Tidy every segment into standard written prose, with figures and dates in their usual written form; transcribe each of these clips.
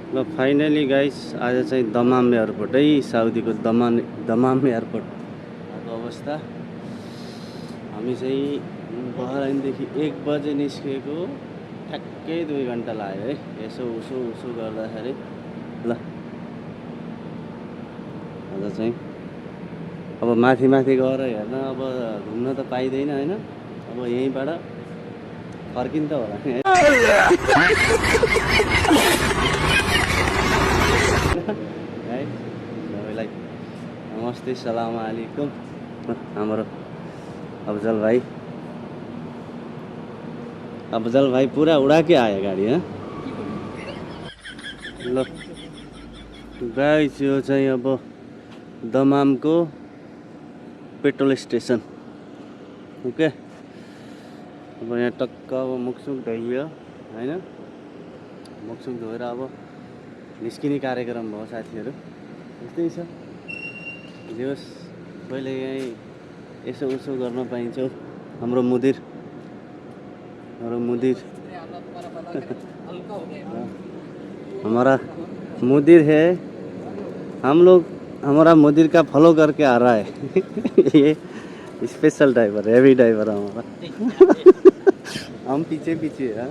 ल finally guys आज चाहिँ दमाम एयरपोर्ट है, साउदीको दमाम एयरपोर्टको अवस्था। हामी चाहिँ बहराइनदेखि 1 बजे निस्केको, ठ्याक्कै 2 घन्टा लाग्यो है यसो उसो गर्दाखेरि। ल आज चाहिँ अब माथि गएर हेर्न, अब घुम्न त पाइँदैन होइन, अब यहीँबाट फर्किन्छ होला नि है। सबैलाई नमस्ते, सलाम अलैकुम। हाम्रो अफजल भाइ पूरा उड़ा के आयो गाडी। ल गाइस, यो चाहिँ अब दमामको पेट्रोल स्टेसन। ओके, अब यहाँ टक्क अब मुखसुख धोइयो होइन, मुखसुख धोएर अब निस्किने कार्यक्रम भयो साथीहरू। यस्तै छ, जे होस् पहिले यहीँ यसो उसो गर्न पाइन्छ। हाम्रो मुदिर हमारा मुदिर है, हमारा मुदिर का फॉलो करके आ रहा है। ये स्पेशल ड्राइवर, हैवी ड्राइवर हमारा। हम पीछे है।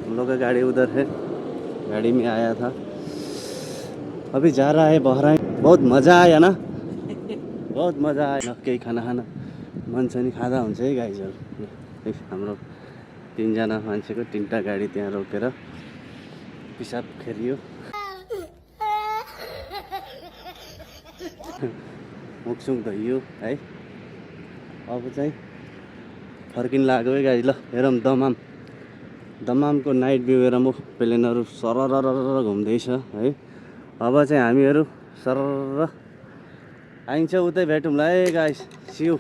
हम लोग का गाड़ी उधर है, गाड़ी में आया था, अभी जा रहा है बहराइन। बहुत मज़ा आया ना, बहुत मज़ा आयो। केही खाना मन छ नि खाँदा हुन्छ है गाइजहरू। हाम्रो 3 जना मान्छेको 3टा गाडी त्यहाँ रोकेर पिसाब खेरियो, मुखसुख धोइयो है। अब चाहिँ फर्किन लाग्यो है गाडी। ल हेरौँ दमामको नाइट भ्यू हेरौँ। प्लेनहरू सरर घुम्दैछ है। अब चाहिँ हामीहरू सरर आइन्छ, उतै भेटौँला है गाइस। सियु।